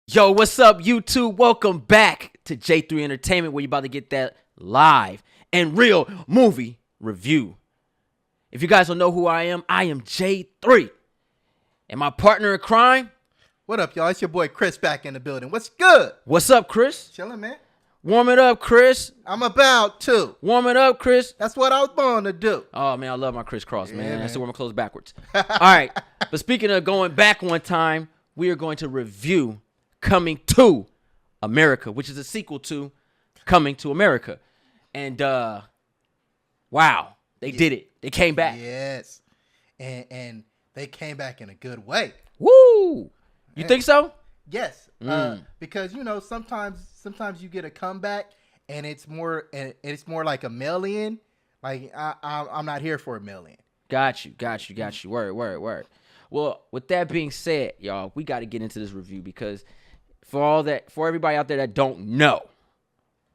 Yo, what's up, YouTube? Welcome back to J3 Entertainment, where you're about to get that live and real movie review. If you guys don't know who I am J3. And my partner in crime? What up, y'all? It's your boy Chris back in the building. What's good? What's up, Chris? Chilling, man. Warm it up, Chris. I'm about to. Warm it up, Chris. That's what I was born to do. Oh, man, I love my crisscross, man. man. That's the wear my clothes backwards. All right, but speaking of going back one time, we are going to review Coming to America, which is a sequel to Coming to America. And wow, they did it. They came back. Yes. And they came back in a good way. Woo! You think so? Yes. Because sometimes you get a comeback and it's more like a mail-in. Like I'm not here for a mail-in. Got you. Word. Well, with that being said, y'all, we got to get into this review because for everybody out there that don't know,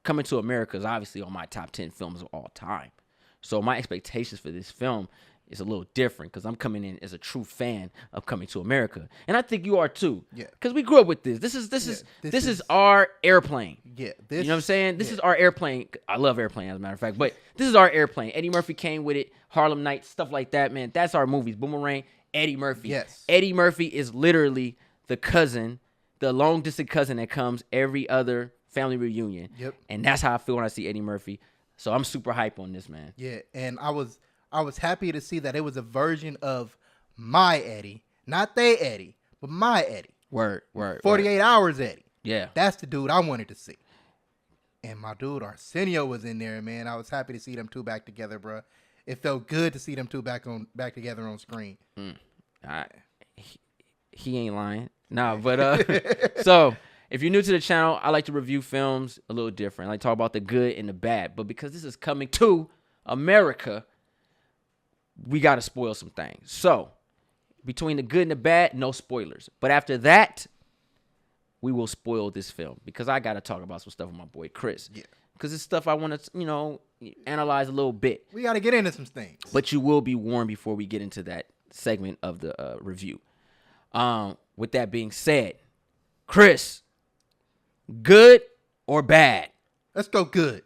Coming to America is obviously on my top 10 films of all time. So my expectations for this film is a little different because I'm coming in as a true fan of Coming to America, and I think you are too. Yeah. Because we grew up with this. This is our airplane. Yeah. You know what I'm saying? This is our airplane. I love Airplane, as a matter of fact, but this is our airplane. Eddie Murphy came with it. Harlem Nights, stuff like that, man. That's our movies. Boomerang, Eddie Murphy. Yes. Eddie Murphy is literally the cousin, the long distance cousin that comes every other family reunion. Yep. And that's how I feel when I see Eddie Murphy. So I'm super hype on this, man. Yeah. And I was happy to see that it was a version of my Eddie, not they Eddie, but my Eddie. Word. 48 hours Eddie. Yeah. That's the dude I wanted to see. And my dude Arsenio was in there, man. I was happy to see them two back together, bro. It felt good to see them two back together on screen. He ain't lying. Nah, but so if you're new to the channel, I like to review films a little different. I like to talk about the good and the bad. But because this is Coming to America, we got to spoil some things. So between the good and the bad, no spoilers. But after that, we will spoil this film because I got to talk about some stuff with my boy Chris. Yeah. Because it's stuff I want to, analyze a little bit. We got to get into some things. But you will be warned before we get into that segment of the review. With that being said, Chris, good or bad? Let's go good.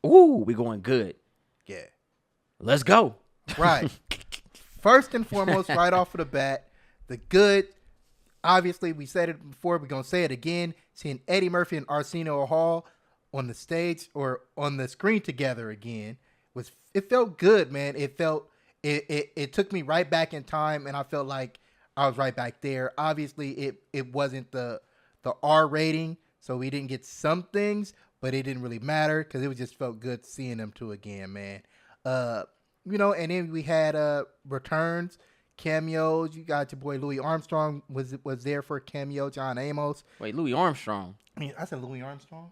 Ooh, we going good. Yeah. Let's go. Right. First and foremost, right off of the bat, the good. Obviously, we said it before. We're going to say it again. Seeing Eddie Murphy and Arsenio Hall on the stage or on the screen together again it felt good, man. It took me right back in time, and I felt like I was right back there. Obviously, it wasn't the R rating, so we didn't get some things, but it didn't really matter because it just felt good seeing them two again, man. And then we had returns, cameos. You got your boy Louis Armstrong was there for a cameo. John Amos. Wait, Louis Armstrong? I said Louis Armstrong.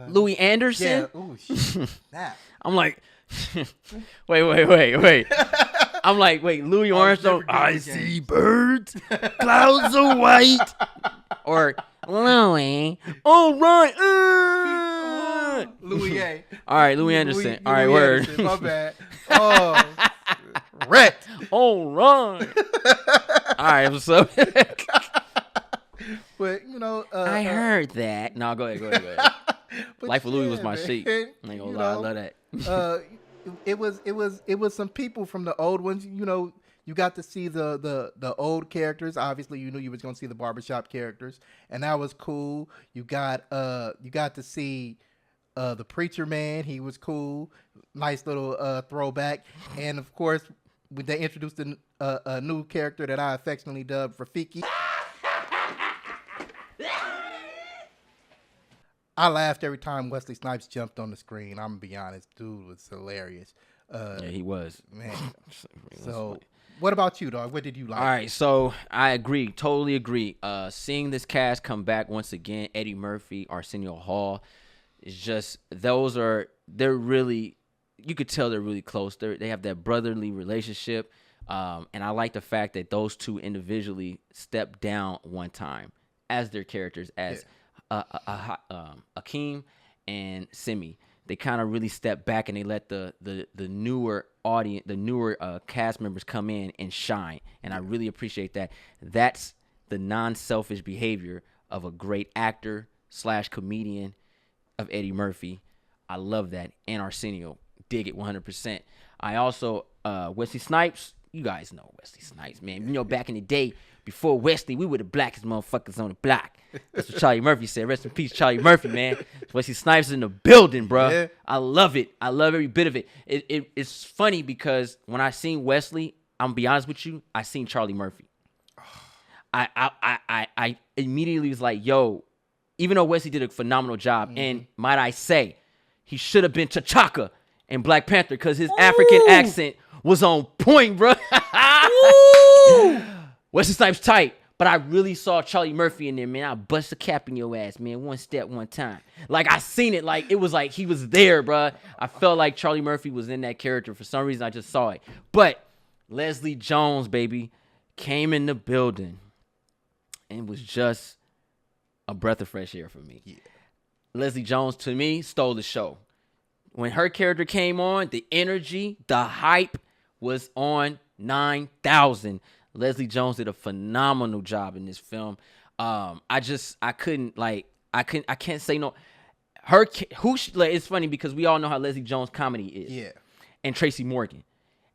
Louis Anderson? Yeah. Ooh, shit. I'm like, wait. I'm like, wait, Louis Armstrong. I see birds, clouds of white, or Louis. All right, Louis A. All right, Louis Anderson. All right, word. Anderson, my bad. Oh, wrecked. All right. All right, so. But I heard that. No, go ahead. Life of Louis was my shit. I ain't gonna lie, I love that. It was some people from the old ones. You got to see the old characters. Obviously, you knew you was gonna see the barbershop characters, and that was cool. You got to see the preacher man. He was cool. Nice little throwback. And of course, they introduced a new character that I affectionately dubbed Rafiki. I laughed every time Wesley Snipes jumped on the screen. I'm gonna be honest, dude was hilarious. Yeah, he was, man. So, what about you, dog? What did you like? All right, so I agree, totally agree. Seeing this cast come back once again, Eddie Murphy, Arsenio Hall, is just they're really, you could tell they're really close. They have that brotherly relationship, and I like the fact that those two individually stepped down one time as their characters as. Akeem and Semmi. They kind of really stepped back and they let the newer audience, the newer cast members come in and shine. And I really appreciate that. That's the non-selfish behavior of a great actor / comedian of Eddie Murphy. I love that. And Arsenio, dig it 100%. I also Wesley Snipes. You guys know Wesley Snipes, man. You know, back in the day, before Wesley, we were the blackest motherfuckers on the block. That's what Charlie Murphy said. Rest in peace, Charlie Murphy, man. Wesley Snipes in the building, bro. Yeah. I love it. I love every bit of it. It's funny because when I seen Wesley, I'm gonna be honest with you, I seen Charlie Murphy. I immediately was like, yo, even though Wesley did a phenomenal job, and might I say, he should have been T'Chaka in Black Panther because his African accent was on point, bro. Wesley Snipes tight, but I really saw Charlie Murphy in there, man. I bust a cap in your ass, man. One step, one time. Like, I seen it. Like, it was like he was there, bro. I felt like Charlie Murphy was in that character. For some reason, I just saw it. But Leslie Jones, baby, came in the building and was just a breath of fresh air for me. Yeah. Leslie Jones, to me, stole the show. When her character came on, the energy, the hype was on 9,000. Leslie Jones did a phenomenal job in this film. I can't say no. It's funny because we all know how Leslie Jones comedy is. Yeah. And Tracy Morgan.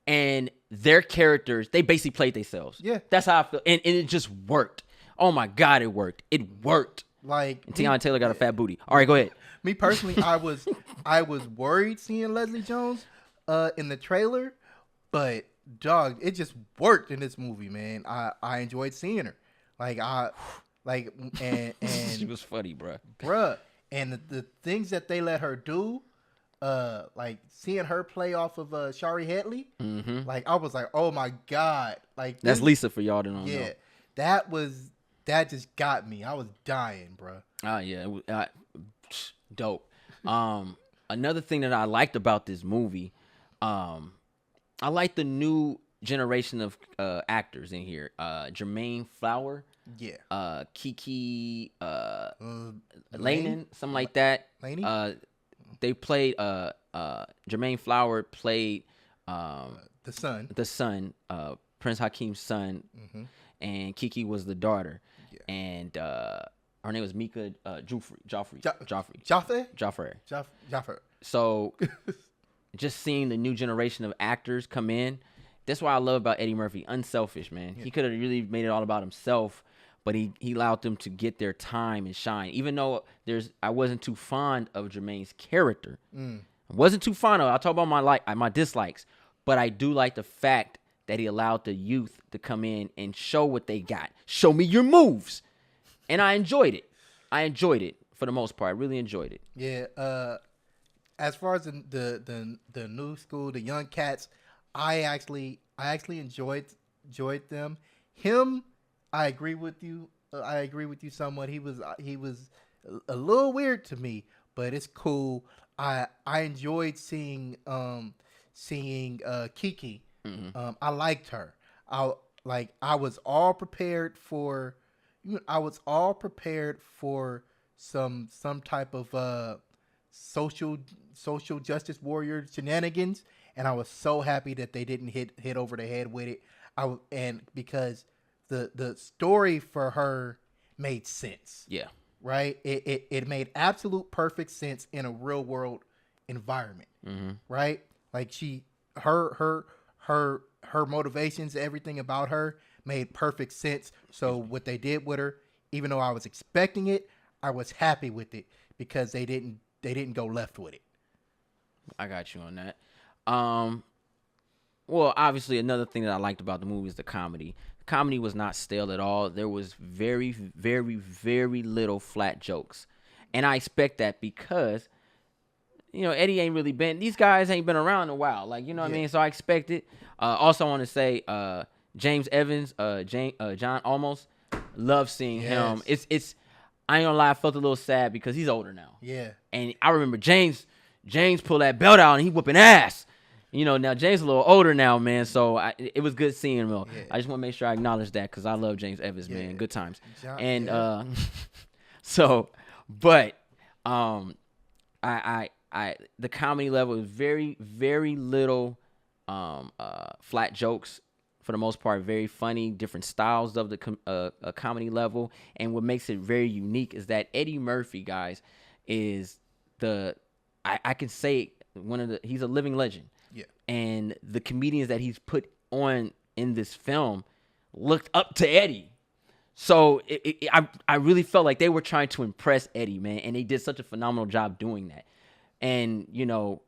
And their characters, they basically played themselves. Yeah. That's how I feel. And it just worked. Oh my God, it worked. It worked. Like, and Tiana Taylor got a fat booty. All right, go ahead. Me personally, I was worried seeing Leslie Jones in the trailer, but dog, it just worked in this movie, man. I enjoyed seeing her. And she was funny, bruh. And the things that they let her do, like seeing her play off of Shari Headley, like I was like, oh my God, like that's Lisa for y'all that don't know. That just got me. I was dying, bruh. Oh yeah, dope. Another thing that I liked about this movie, I like the new generation of actors in here. Jermaine Flower, Kiki, Lanen, something like that. Laney? They played. Jermaine Flower played the son, Prince Hakeem's son, and Kiki was the daughter, and her name was Mika Joffrey. So, just seeing the new generation of actors come in, that's what I love about Eddie Murphy. Unselfish, man. Yeah. He could have really made it all about himself, but he allowed them to get their time and shine. Even though I wasn't too fond of Jermaine's character. I wasn't too fond of it. I'll talk about my dislikes, but I do like the fact that he allowed the youth to come in and show what they got. Show me your moves. And I enjoyed it. For the most part. I really enjoyed it. Yeah. As far as the new school, the young cats, I actually enjoyed them. Him, I agree with you. Somewhat. He was a little weird to me, but it's cool. I enjoyed seeing Kiki. I liked her. I was all prepared for some type of social justice warrior shenanigans, and I was so happy that they didn't hit over the head with it. Because the story for her made sense. Yeah. Right? It made absolute perfect sense in a real world environment. Right? Like her motivations, everything about her made perfect sense. So what they did with her, even though I was expecting it, I was happy with it because they didn't go left with it. I got you on that. Well, obviously another thing that I liked about the movie is the comedy. The comedy was not stale at all. There was very, very, very little flat jokes. And I expect that because Eddie ain't really been, these guys ain't been around in a while. Like, you know what I mean? So I expect it. Also, I want to say James Evans, John Almost, love seeing him. It's I ain't gonna lie, I felt a little sad because he's older now. Yeah. And I remember James pulled that belt out and he whooping ass. Now James a little older now, man. So it was good seeing him. Yeah. I just want to make sure I acknowledge that because I love James Evans, man. Good times. The comedy level is very, very little flat jokes for for the most part, very funny, different styles of the a comedy level. And what makes it very unique is that Eddie Murphy, guys, is I can say he's a living legend. Yeah. And the comedians that he's put on in this film looked up to Eddie. So I really felt like they were trying to impress Eddie, man, and they did such a phenomenal job doing that. And, you know,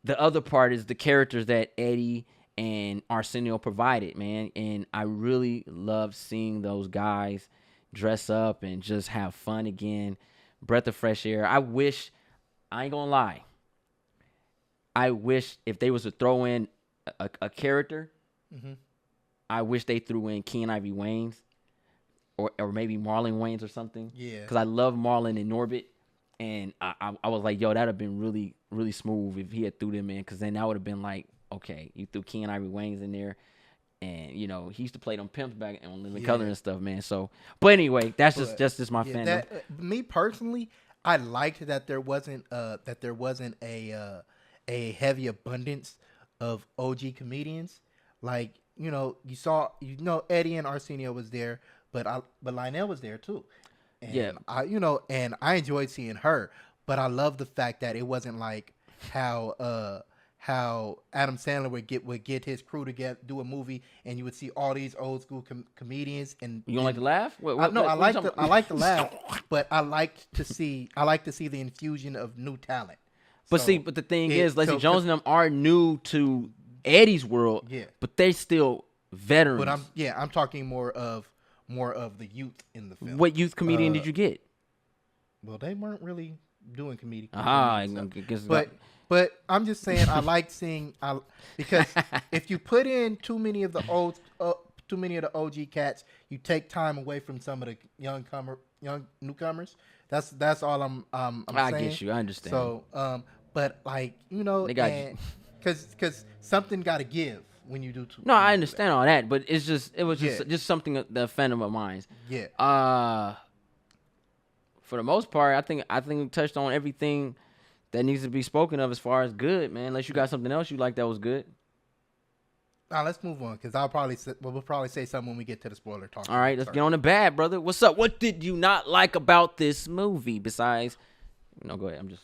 the other part is the characters that Eddie and Arsenio provided, man. And I really love seeing those guys dress up and just have fun again. Breath of fresh air. I ain't gonna lie, I wish if they was to throw in a character, I wish they threw in Keenen Ivory Wayans or maybe Marlon Wayans or something. Yeah. Because I love Marlon and Norbit. And I was like, yo, that would have been really, really smooth if he had threw them in. Because then that would have been like, okay, you threw Keenen Ivory Wayans in there. And, you know, he used to play them pimps back on Living Color and stuff, man. So, but anyway, that's just my fandom. Me personally, I liked that there wasn't a heavy abundance of OG comedians. Like, you know, Eddie and Arsenio was there, but Lionel was there too. And I enjoyed seeing her, but I love the fact that it wasn't like how Adam Sandler would get his crew together, do a movie, and you would see all these old school comedians. And you don't like to laugh? I like to laugh, but I like to see the infusion of new talent. But the thing is, Leslie Jones and them are new to Eddie's world. Yeah, but they still veterans. But I'm talking more of the youth in the film. What youth comedian did you get? Well, they weren't really doing comedic. But I'm just saying I like seeing because if you put in too many of the OG cats, you take time away from some of the young newcomers. That's all I'm saying. I get you. I understand. So, but like, you know, because something got to give when you do too. No, I understand all that, but it was just something that offended my mind. Yeah. For the most part, I think we touched on everything that needs to be spoken of as far as good, man. Unless you got something else you like that was good. Now let's move on because we'll probably say something when we get to the spoiler talk. All right, let's get on the bad, brother. What's up? What did you not like about this movie besides? No, go ahead. I'm just.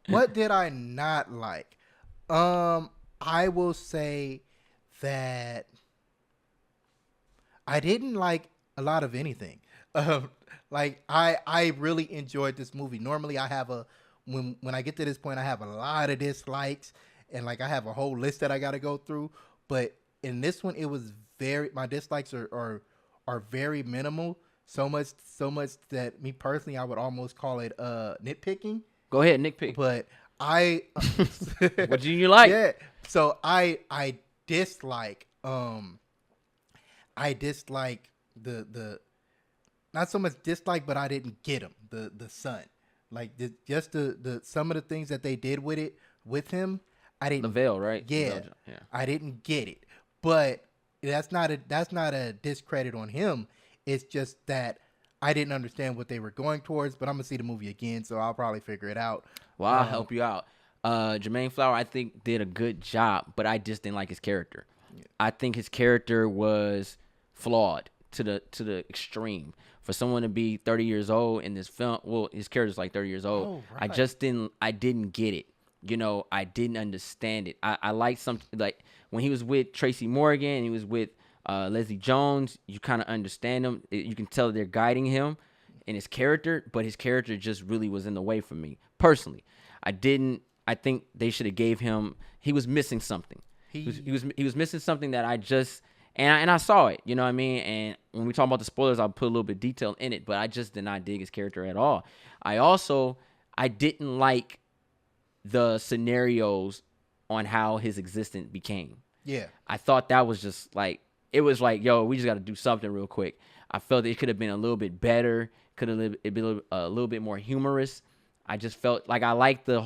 What did I not like? I will say that I didn't like a lot of anything. Like I really enjoyed this movie. Normally I have when I get to this point I have a lot of dislikes and like I have a whole list that I got to go through. But in this one it was my dislikes are very minimal. So much that me personally I would almost call it nitpicking. Go ahead, nitpick. But what did you like? Yeah. So I dislike the not so much dislike, but I didn't get him the son. Like just the some of the things that they did with him, I didn't. The veil, right? Yeah, I didn't get it. But that's not a discredit on him. It's just that I didn't understand what they were going towards. But I'm gonna see the movie again, so I'll probably figure it out. Well, I'll help you out. Jermaine Flower, I think, did a good job, but I just didn't like his character. Yeah. I think his character was flawed to the extreme. For someone to be 30 years old in this film, well, his character's like 30 years old. Oh, right. I didn't get it. You know, I didn't understand it. I liked something like when he was with Tracy Morgan and he was with Leslie Jones, you kind of understand him. You can tell they're guiding him in his character, but his character just really was in the way for me. Personally, I think they should have gave him, he was missing something. He was missing something that I just, and I saw it, you know what I mean? And when we talk about the spoilers, I'll put a little bit of detail in it, but I just did not dig his character at all. I didn't like the scenarios on how his existence became. Yeah. I thought that was just like, it was like, yo, we just got to do something real quick. I felt it could have been a little bit better, could have been a little bit more humorous. I just felt like I liked what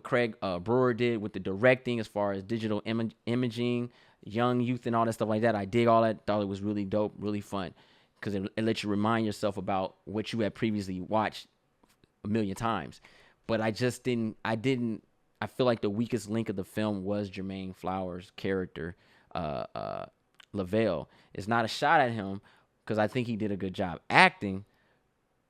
Craig Brewer did with the directing as far as digital imaging, young youth and all that stuff like that. I dig all that. Thought it was really dope, really fun because it lets you remind yourself about what you had previously watched a million times. But I just didn't I feel like the weakest link of the film was Jermaine Flowers' character, Lavelle. It's not a shot at him because I think he did a good job acting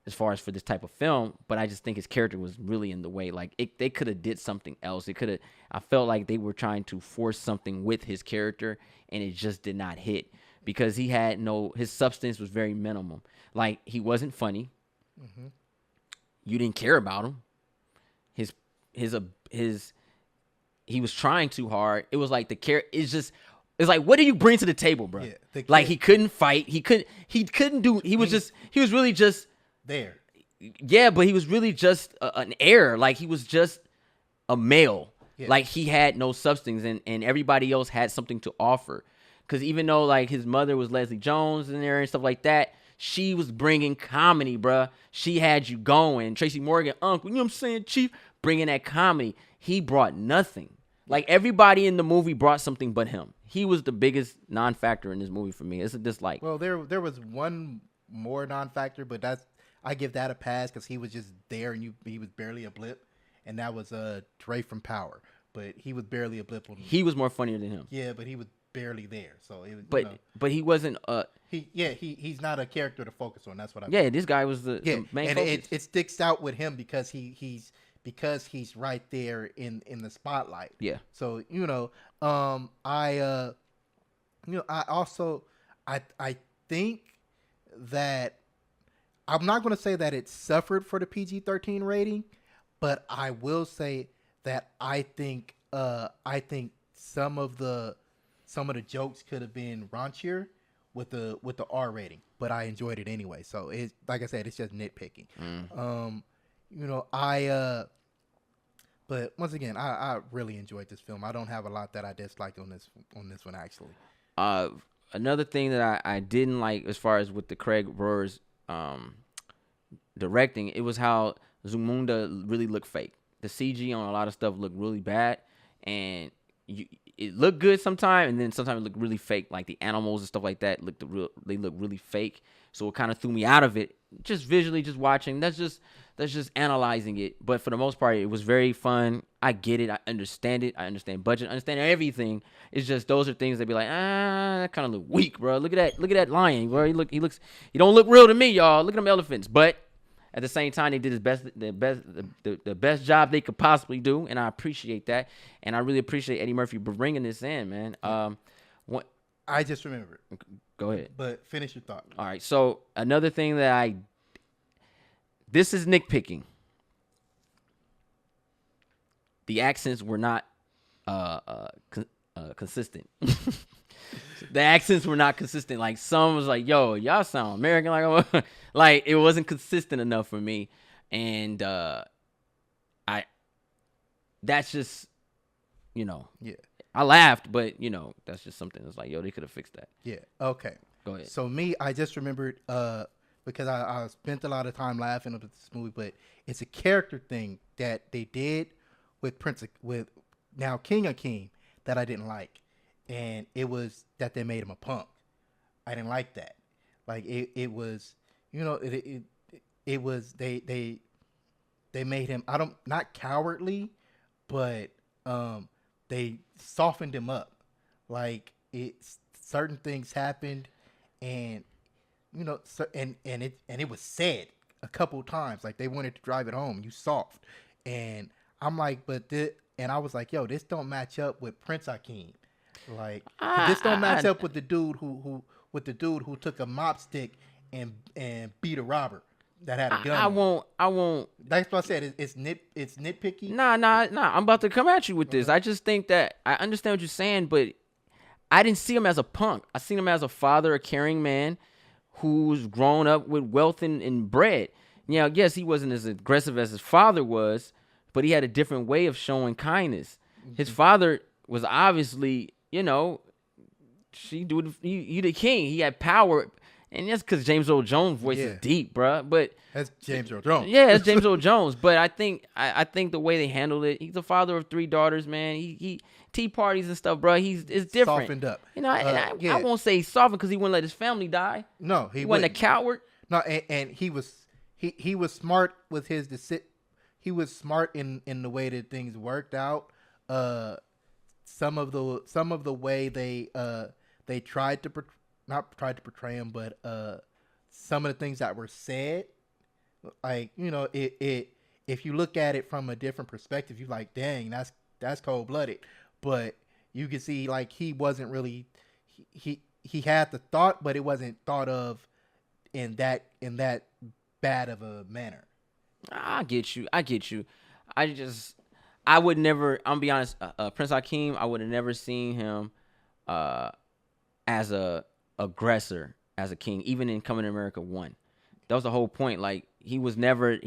as far as for this type of film, but I just think his character was really in the way. Like they could have did something else. I felt like they were trying to force something with his character, and it just did not hit because his substance was very minimum. Like he wasn't funny. Mm-hmm. You didn't care about him. He was trying too hard. It was like the character. It's like, what do you bring to the table, bro? Yeah, like he couldn't fight. He couldn't do. He was really just there. Yeah, but he was really just an heir. Like he was just a male. Yeah. Like he had no substance, and everybody else had something to offer. Because even though like his mother was Leslie Jones in there and stuff like that, she was bringing comedy, bruh. She had you going. Tracy Morgan, uncle, you know what I'm saying, Chief? Bringing that comedy. He brought nothing. Like everybody in the movie brought something but him. He was the biggest non-factor in this movie for me. It's a dislike. Well, there was one more non-factor, but I give that a pass because he was just there and he was barely a blip, and that was Dre from Power. But he was barely a blip. He was more funnier than him. Yeah, but he was barely there. So it was, but he wasn't. He's not a character to focus on. That's what I mean. Yeah, this guy was the main focus. And it sticks out with him because he's right there in the spotlight. Yeah. So I think that I'm not going to say that it suffered for the PG-13 rating, but I will say that I think some of the jokes could have been raunchier with the R rating, but I enjoyed it anyway. So it's like I said, it's just nitpicking. But once again, I really enjoyed this film. I don't have a lot that I disliked on this one actually. Another thing that I didn't like as far as with the Craig Rohr's directing, it was how Zamunda really looked fake. The CG on a lot of stuff looked really bad, and it looked good sometimes, and then sometimes it looked really fake. Like the animals and stuff like that they look really fake. So it kind of threw me out of it. Just visually, just watching. That's just analyzing it. But for the most part, it was very fun. I get it. I understand it. I understand budget. I understand everything. It's just those are things that be like, that kind of look weak, bro. Look at that lion, bro. He don't look real to me, y'all. Look at them elephants. But at the same time, they did the best job they could possibly do, and I appreciate that. And I really appreciate Eddie Murphy for bringing this in, man. I just remembered. Go ahead. But finish your thought. All right. So another thing that this is nitpicking. The accents were not consistent. The accents were not consistent. Like some was like, "Yo, y'all sound American." Like it wasn't consistent enough for me, and that's just, Yeah. I laughed, but that's just something that's like, yo, they could have fixed that. Yeah. Okay. Go ahead. So I just remembered because I spent a lot of time laughing at this movie, but it's a character thing that they did with now King Akeem that I didn't like, and it was that they made him a punk. I didn't like that. Like it was, it was they made him not cowardly, but they softened him up. Like certain things happened, and and it was said a couple times. Like they wanted to drive it home. You soft, and I'm like, and I was like, yo, this don't match up with Prince Akeem. Like this don't match up with the dude who took a mop stick and beat a robber that had a gun. I won't. That's what I said. It's nitpicky. Nah. I'm about to come at you with this. I just think that I understand what you're saying, but I didn't see him as a punk. I seen him as a father, a caring man who's grown up with wealth and bread. Yes, he wasn't as aggressive as his father was, but he had a different way of showing kindness. Mm-hmm. His father was obviously, he the king. He had power. And that's because James Earl Jones' voice is deep, bruh. But that's James Earl Jones. Yeah, that's James Earl Jones. But I think the way they handled it, he's a father of 3 daughters, man. He tea parties and stuff, bruh. It's different. Softened up. I won't say he's softened because he wouldn't let his family die. No, he wasn't a coward. No, and he was smart with his smart in the way that things worked out. Some of the way they tried to not tried to portray him, but some of the things that were said, like it if you look at it from a different perspective, you're like, dang, that's cold blooded. But you can see like he wasn't really he had the thought, but it wasn't thought of in that bad of a manner. I get you. I would never. I'm gonna be honest. Prince Akeem, I would have never seen him as a aggressor, as a king, even in Coming to America 1. That was the whole point. Like he was never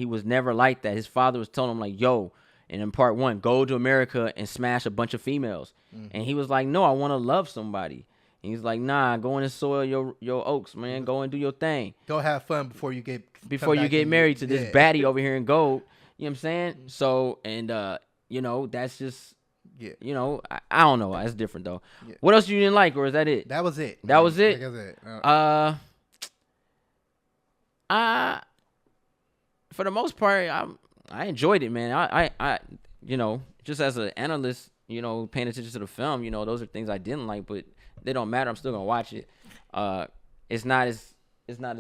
like that. His father was telling him like, "Yo," and in part 1, go to America and smash a bunch of females, and he was like, "No, I want to love somebody." And he's like, "Nah, go in and soil your oaks, man. Go and do your thing. Go have fun before you get married to this baddie over here in gold." You know what I'm saying? So and that's just I don't know. That's different though. Yeah. What else you didn't like, or is that it? That was it. That was it. That was it. For the most part, I enjoyed it, man. I just as an analyst, paying attention to the film, those are things I didn't like, but they don't matter. I'm still gonna watch it. It's not as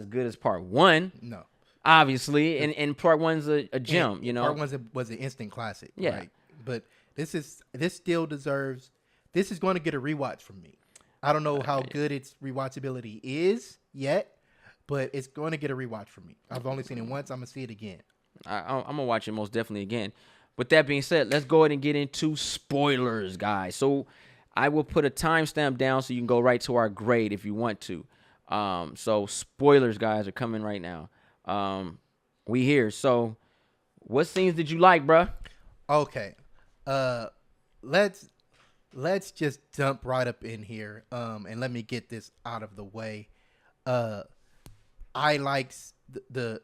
good as part 1. No. Obviously, and part 1's a gem, Part 1 was an instant classic. Yeah. Right? But this still deserves. This is going to get a rewatch from me. I don't know how good its rewatchability is yet, but it's going to get a rewatch from me. I've only seen it once. I'm gonna see it again. I'm gonna watch it most definitely again. With that being said, let's go ahead and get into spoilers, guys. So I will put a timestamp down so you can go right to our grade if you want to. So spoilers, guys, are coming right now. We here. So what scenes did you like, bruh? Okay. Let's just jump right up in here. And let me get this out of the way. I liked the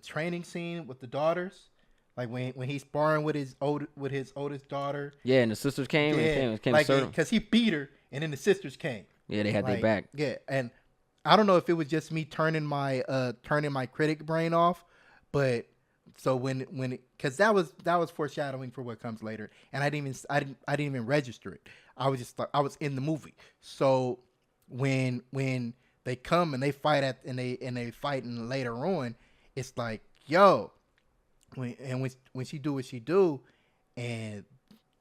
training scene with the daughters. Like when he's sparring with his oldest daughter. Yeah, and the sisters came. Yeah, came like because he beat her, and then the sisters came. Yeah, they had their back. Yeah, and I don't know if it was just me turning my critic brain off, but so because that was foreshadowing for what comes later, and I didn't even register it. I was in the movie. So when they come and they fight and they fighting later on, it's like, yo. When she do what she do, and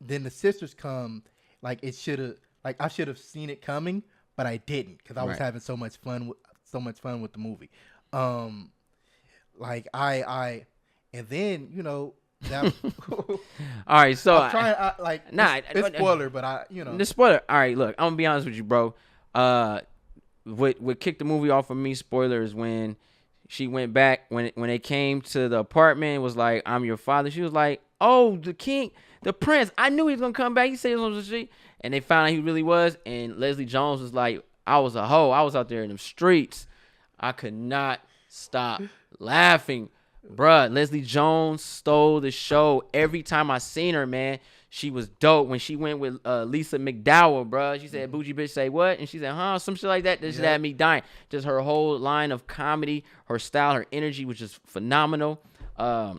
then the sisters come, like I should have seen it coming, but I didn't because I was having so much fun with the movie. Like and then that. All right, so I'm trying. It's spoiler, but the spoiler. All right, look, I'm gonna be honest with you, bro. What kicked the movie off for me, spoiler, is when she went back when they came to the apartment. Was like, "I'm your father." She was like, "Oh, the king, the prince. I knew he was gonna come back. He said some shit." And they found out he really was. And Leslie Jones was like, "I was a hoe. I was out there in the streets. I could not stop laughing, bruh." Leslie Jones stole the show every time I seen her, man. She was dope when she went with Lisa McDowell, bro. She said, "Bougie bitch, say what?" And she said, "Huh?" Some shit like that. That shit had me dying. Just her whole line of comedy, her style, her energy was just phenomenal. I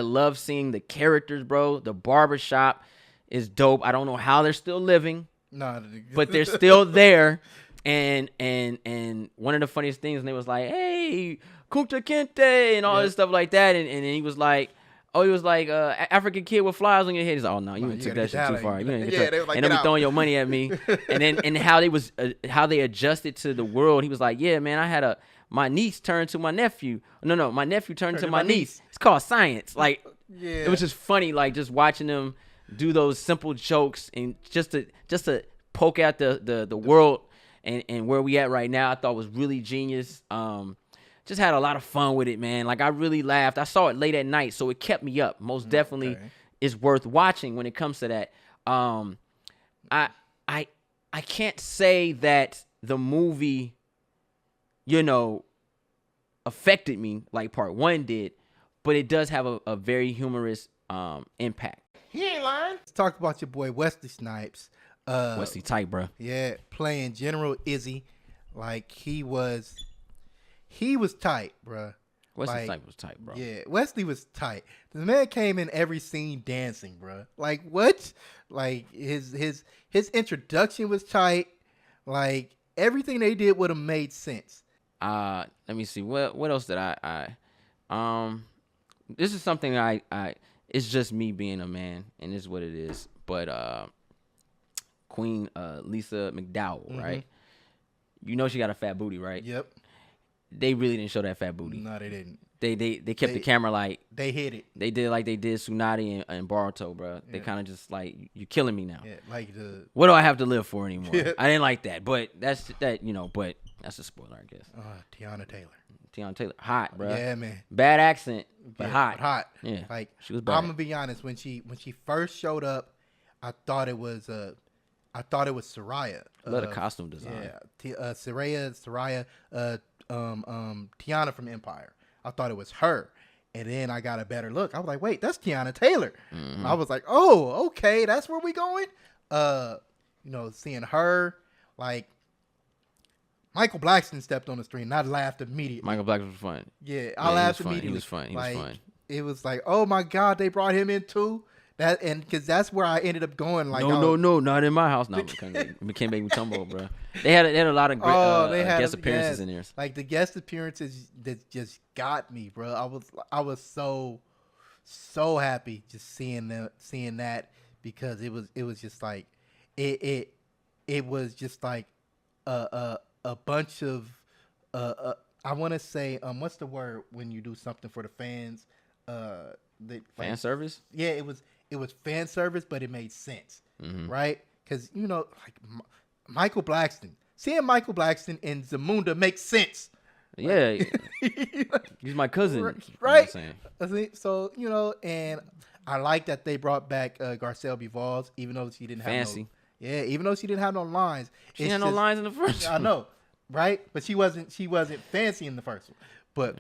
love seeing the characters, bro. The barbershop is dope. I don't know how they're still living, but they're still there. And one of the funniest things, and they was like, "Hey, Kunta Kinte," and all this stuff like that. And he was like, African kid with flies on your head. He's like, "Oh no, you took that shit too far. They were like, and don't be throwing your money at me." And then how they adjusted to the world. He was like, "Yeah, man, I had my niece turned to my nephew. No, my nephew turned to my niece. It's called science." Like, it was just funny, like just watching them do those simple jokes and just to poke out the world and where we at right now. I thought was really genius. Just had a lot of fun with it, man. Like, I really laughed. I saw it late at night, so it kept me up. Most definitely is worth watching when it comes to that. I can't say that the movie, affected me like part 1 did, but it does have a very humorous impact. He ain't lying. Let's talk about your boy Wesley Snipes. Wesley tight, bro. Yeah, playing General Izzy. Like, he was tight, bruh. Wesley Snipes was tight, bro. Yeah, Wesley was tight. The man came in every scene dancing, bro. Like what? Like his introduction was tight. Like everything they did would have made sense. Let me see. What else did this is something I it's just me being a man, and this is what it is. But Queen Lisa McDowell, right? You know she got a fat booty, right? Yep. They really didn't show that fat booty. No, they didn't. They kept the camera like they hit it. They did like they did Tsunade and Boruto, bro. They kind of just like, you're killing me now. Yeah, like what do I have to live for anymore? I didn't like that, but that's But that's a spoiler, I guess. Tiana Taylor, hot, bro. Yeah, man. Bad accent, but hot. Hot. Yeah, like she was bad. I'm gonna be honest. When she first showed up, I thought it was Soraya. Love the costume design. Yeah, Soraya, Tiana from Empire. I thought it was her, and then I got a better look. I was like, wait, that's Tiana Taylor. I was like, oh, okay, that's where we going. Seeing her, like Michael Blackson stepped on the screen, and I laughed immediately. Michael Blackson was fun. Yeah, I laughed immediately. He was fun. He was fun. It was like, oh my God, they brought him in too. Because that's where I ended up going. Like, no, not in my house. No, can't make me tumble, bro. They had a lot of great guest appearances in there. Like the guest appearances that just got me, bro. I was so happy just seeing that, because it was just like it was just like a bunch of I want to say what's the word when you do something for the fans? Fan service? Yeah, it was fan service, but it made sense, right? Because like Michael Blackson, seeing Michael Blackson in Zamunda makes sense. Yeah, he's my cousin, right? You know what I'm saying? So and I like that they brought back Garcelle Bivaz, even though she didn't have fancy. Even though she didn't have no lines. She had no lines in the first one. I know, right? But she wasn't fancy in the first one. But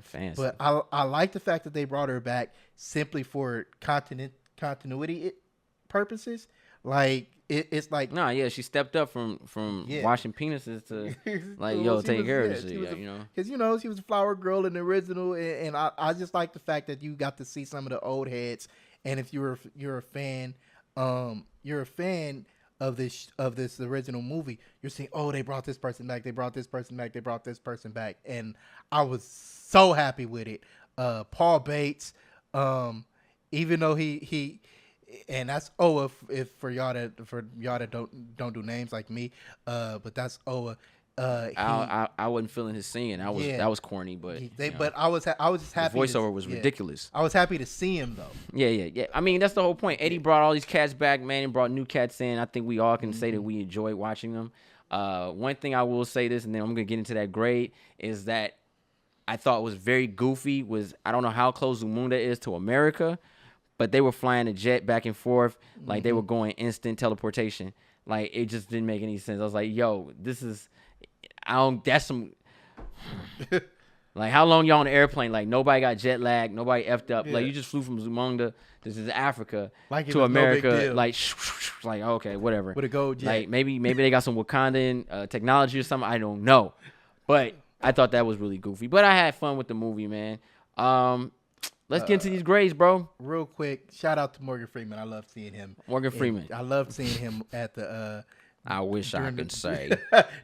I like the fact that they brought her back simply for continuity purposes. Like it's like, nah, yeah, she stepped up from washing penises to like, yo, take care of this shit, because she was a flower girl in the original, and I just like the fact that you got to see some of the old heads, and if you're a fan of this original movie, you're saying, oh, they brought this person back, they brought this person back, and I was so happy with it. Paul Bates, even though he and that's Oa, if for y'all that don't do names like me, but that's Oa. I wasn't feeling his singing. That was corny, but but I was just happy. The voiceover was ridiculous. I was happy to see him though. Yeah. I mean, that's the whole point. Eddie brought all these cats back, man, and brought new cats in. I think we all can say that we enjoyed watching them. One thing I will say this, and then I'm gonna get into that grade, is that I thought was very goofy was, I don't know how close Zamunda is to America, but they were flying a jet back and forth like they were going instant teleportation. Like, it just didn't make any sense. I was like, yo, that's some like, how long y'all on the airplane? Like, nobody got jet lag, nobody effed up. Like, you just flew from Zamunda, this is Africa, to America. No like okay, whatever. With a gold jet. Like, maybe they got some Wakandan technology or something. I don't know, but I thought that was really goofy. But I had fun with the movie, man. Let's get into these grades, bro. Real quick, shout out to Morgan Freeman. I love seeing him. Morgan Freeman. I loved seeing him at the. I wish I could say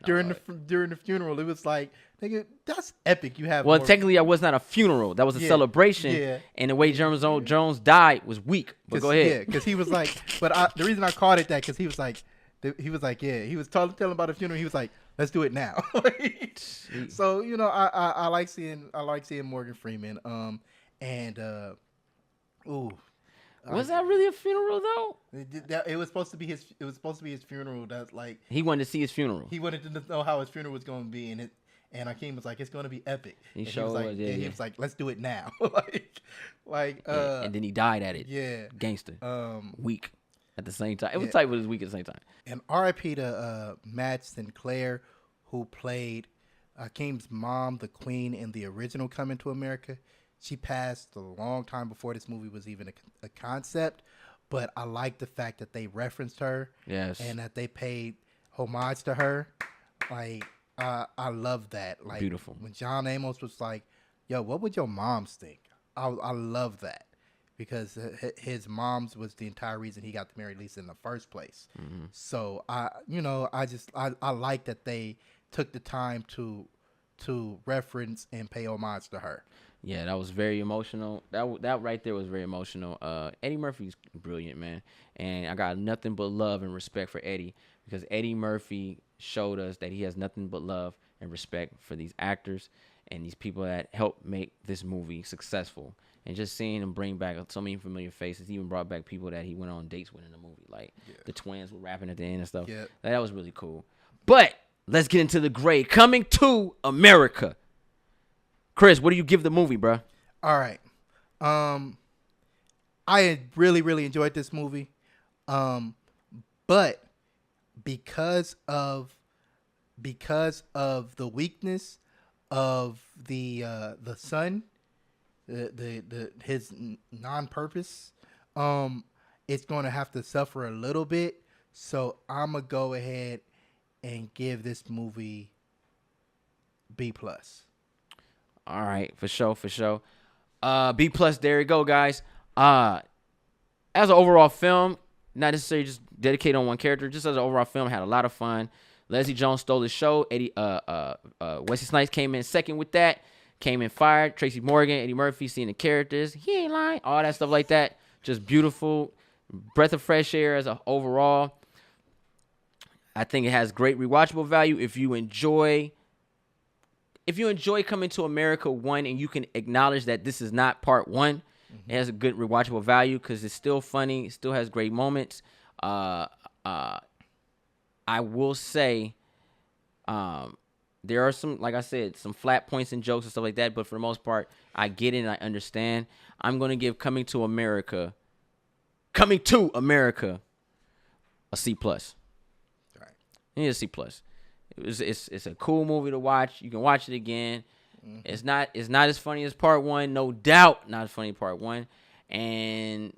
during the funeral, it was like, nigga, that's epic. You have technically, that was not a funeral. That was a celebration. Yeah. And the way Jones died was weak. But go ahead. Yeah, because he was like, the reason I called it that, because he was like, he was telling about the funeral. He was like, let's do it now. So I like seeing Morgan Freeman. Was that really a funeral though? It was supposed to be his. It was supposed to be his funeral. That's like, he wanted to see his funeral. He wanted to know how his funeral was going to be, and Akeem was like, "It's going to be epic." He was like, "Let's do it now." And then he died at it. Yeah, gangster. Weak at the same time. It was tight, but it was weak at the same time. And R.I.P. to Madge Sinclair, who played Akeem's mom, the Queen, in the original Coming to America. She passed a long time before this movie was even a concept, but I like the fact that they referenced her, and that they paid homage to her. Like, I love that. Like, beautiful. When John Amos was like, yo, what would your moms think? I love that because his mom's was the entire reason he got to marry Lisa in the first place. So I like that they took the time to reference and pay homage to her. Yeah, that was very emotional. That right there was very emotional. Eddie Murphy's brilliant, man, and I got nothing but love and respect for Eddie because Eddie Murphy showed us that he has nothing but love and respect for these actors and these people that helped make this movie successful. And just seeing him bring back so many familiar faces, he even brought back people that he went on dates with in the movie, like the twins were rapping at the end and stuff. Yeah. That was really cool. But let's get into the grade. Coming to America. Chris, what do you give the movie, bro? All right. I really, really enjoyed this movie. But because of the weakness of the son, his non-purpose, it's going to have to suffer a little bit. So I'm gonna go ahead and give this movie B+. All right, for sure. B+, there you go, guys. As an overall film, not necessarily just dedicated on one character, just as an overall film, had a lot of fun. Leslie Jones stole the show. Wesley Snipes came in second with that. Came in fired. Tracy Morgan, Eddie Murphy, seeing the characters. He ain't lying. All that stuff like that. Just beautiful. Breath of fresh air as a overall. I think it has great rewatchable value. If you enjoy Coming to America 1 and you can acknowledge that this is not part 1, it has a good rewatchable value because it's still funny. It still has great moments. I will say there are some, like I said, some flat points and jokes and stuff like that, but for the most part, I get it and I understand. I'm going to give Coming to America a C+. Right. Yeah, a C+. It's a cool movie to watch. You can watch it again. It's not as funny as part 1, no doubt. Not as funny as part 1, and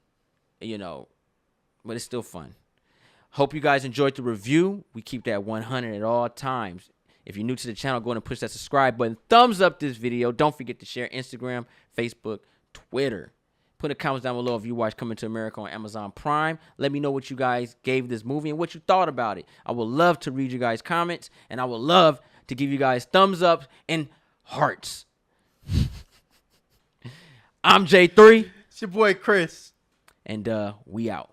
but it's still fun. Hope you guys enjoyed the review. We keep that 100 at all times. If you're new to the channel, go ahead and push that subscribe button. Thumbs up this video. Don't forget to share Instagram, Facebook, Twitter. Put a comments down below if you watch Coming to America on Amazon Prime. Let me know what you guys gave this movie and what you thought about it. I would love to read you guys' comments, and I would love to give you guys thumbs up and hearts. I'm J3. It's your boy Chris. And we out.